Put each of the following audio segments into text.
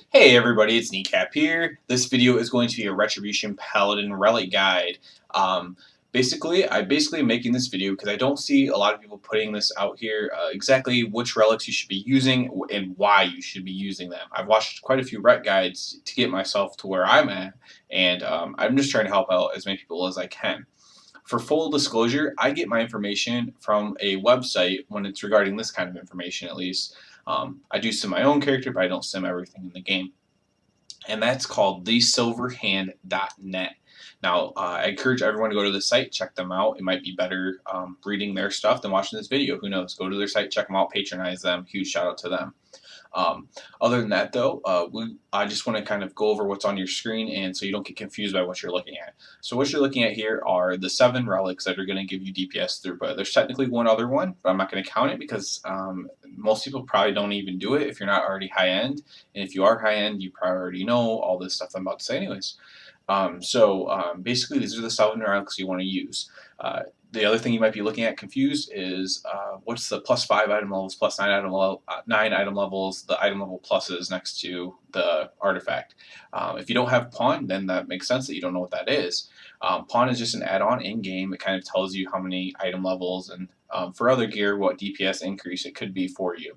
Hey everybody, it's Kneecap here. This video is going to be a Retribution Paladin relic guide. Basically, I'm making this video because I don't see a lot of people putting this out here, exactly which relics you should be using and why you should be using them. I've watched quite a few rec guides to get myself to where I'm at, and I'm just trying to help out as many people as I can. For full disclosure, I get my information from a website when it's regarding this kind of information, at least. I do sim my own character, but I don't sim everything in the game. And that's called thesilverhand.net. Now, I encourage everyone to go to the site, check them out. It might be better reading their stuff than watching this video. Who knows? Go to their site, check them out, patronize them. Huge shout out to them. Other than that, though, I just want to kind of go over what's on your screen, and so you don't get confused by what you're looking at. So what you're looking at here are the 7 relics that are going to give you DPS throughput. There's technically one other one, but I'm not going to count it because most people probably don't even do it if you're not already high end. And if you are high end, you probably already know all this stuff I'm about to say anyways. Basically, these are the 7 relics you want to use. The other thing you might be looking at confused is what's the +5 item levels, +9 item levels, the item level pluses next to the artifact. If you don't have pawn, then that makes sense that you don't know what that is. Pawn is just an add-on in-game. It kind of tells you how many item levels and for other gear what DPS increase it could be for you.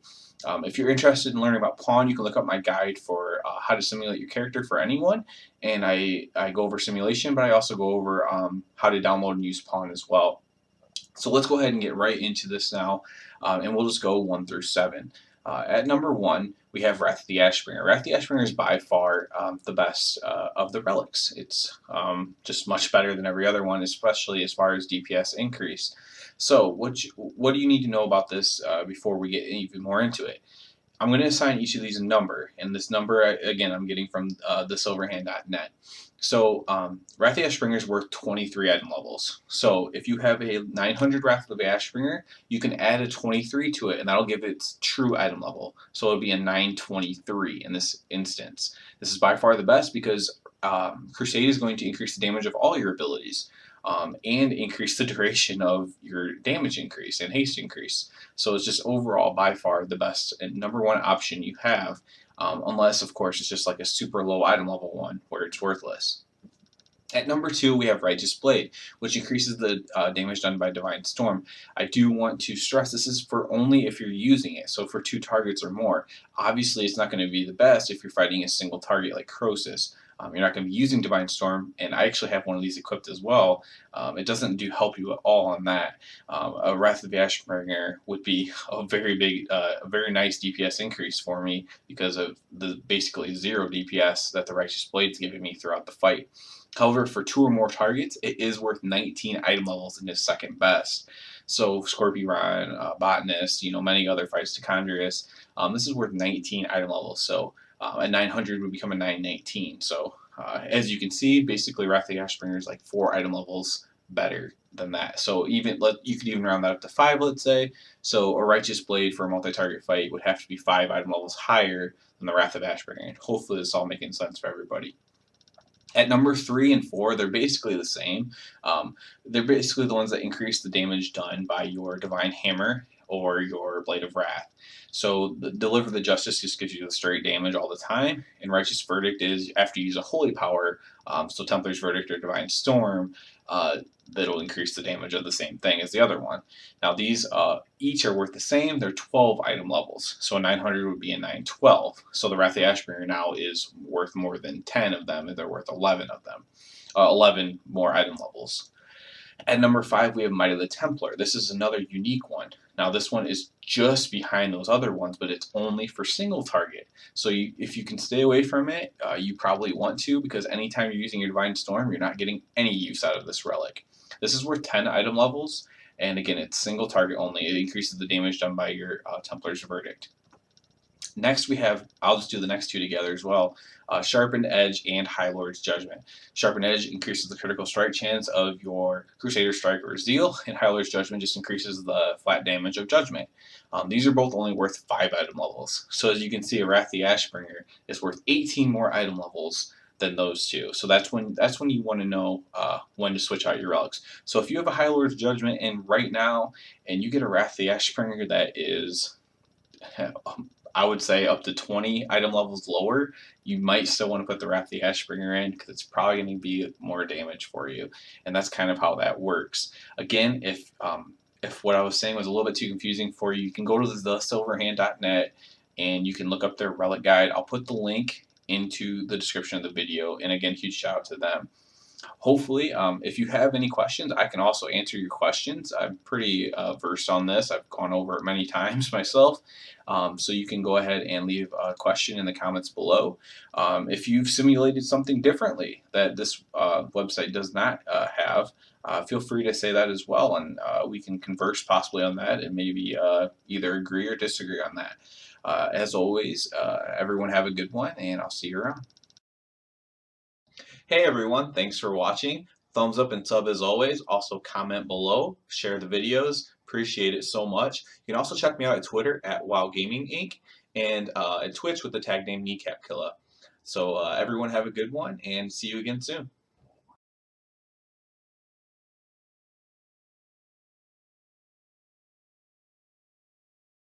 If you're interested in learning about pawn, you can look up my guide for how to simulate your character for anyone, and I go over simulation, but I also go over how to download and use pawn as well. So let's go ahead and get right into this now, and we'll just go 1 through 7. At number 1, we have Wrath the Ashbringer. Wrath the Ashbringer is by far the best of the relics. It's just much better than every other one, especially as far as DPS increase. So what do you need to know about this before we get even more into it? I'm going to assign each of these a number, and this number, again, I'm getting from thesilverhand.net. So, Wrath of the Ashbringer is worth 23 item levels. So, if you have a 900 Wrath of the Ashbringer, you can add a 23 to it, and that'll give its true item level. So, it'll be a 923 in this instance. This is by far the best because Crusade is going to increase the damage of all your abilities. And increase the duration of your damage increase and haste increase. So it's just overall by far the best and number 1 option you have, unless of course it's just like a super low item level one where it's worthless. At number 2, we have Righteous Blade, which increases the damage done by Divine Storm. I do want to stress this is for only if you're using it, so for 2 targets or more. Obviously, it's not going to be the best if you're fighting a single target like Croesus. You're not going to be using Divine Storm, and I actually have one of these equipped as well. It doesn't help you at all on that. A Wrath of the Ashbringer would be a very big, a very nice DPS increase for me because of the basically 0 DPS that the Righteous Blade's giving me throughout the fight. However, for 2 or more targets, it is worth 19 item levels and is second best. So Scorpion, Botanist, many other fights, Tichondrius, this is worth 19 item levels. So a 900 would become a 919. So as you can see, basically Wrath of the Ashbringer is like 4 item levels better than that. So you could even round that up to 5, let's say. So a Righteous Blade for a multi-target fight would have to be 5 item levels higher than the Wrath of Ashbringer. And hopefully this is all making sense for everybody. At number 3 and 4, they're basically the same. They're basically the ones that increase the damage done by your Divine Hammer or your Blade of Wrath. So Deliver the Justice just gives you the straight damage all the time, and Righteous Verdict is after you use a Holy Power, so Templar's Verdict or Divine Storm, that'll increase the damage of the same thing as the other one. Now these each are worth the same. They're 12 item levels, so a 900 would be a 912. So the Wrath of the Ashbringer now is worth more than 10 of them, and they're worth 11 of them. 11 more item levels. At number 5, we have Might of the Templar. This is another unique one. Now this one is just behind those other ones, but it's only for single target. So if you can stay away from it, you probably want to, because anytime you're using your Divine Storm, you're not getting any use out of this relic. This is worth 10 item levels, and again, it's single target only. It increases the damage done by your Templar's Verdict. Next we have, I'll just do the next 2 together as well, Sharpened Edge and High Lord's Judgment. Sharpened Edge increases the critical strike chance of your Crusader Strike or Zeal, and High Lord's Judgment just increases the flat damage of Judgment. These are both only worth 5 item levels. So as you can see, a Wrath the Ashbringer is worth 18 more item levels than those 2. So that's when you want to know when to switch out your relics. So if you have a High Lord's Judgment in right now, and you get a Wrath the Ashbringer that is I would say up to 20 item levels lower, you might still want to put the Wrath of the Ashbringer in because it's probably going to be more damage for you, and that's kind of how that works. Again, if what I was saying was a little bit too confusing for you, you can go to thesilverhand.net and you can look up their relic guide. I'll put the link into the description of the video, and again, huge shout out to them. Hopefully, if you have any questions, I can also answer your questions. I'm pretty versed on this. I've gone over it many times myself. So you can go ahead and leave a question in the comments below. If you've simulated something differently that this website does not have, feel free to say that as well, and we can converse possibly on that and maybe either agree or disagree on that. As always, everyone have a good one, and I'll see you around. Hey everyone, thanks for watching. Thumbs up and sub as always. Also comment below, share the videos. Appreciate it so much. You can also check me out at Twitter at WowGamingInc. and at Twitch with the tag name Kneecap Killa. So everyone have a good one and see you again soon.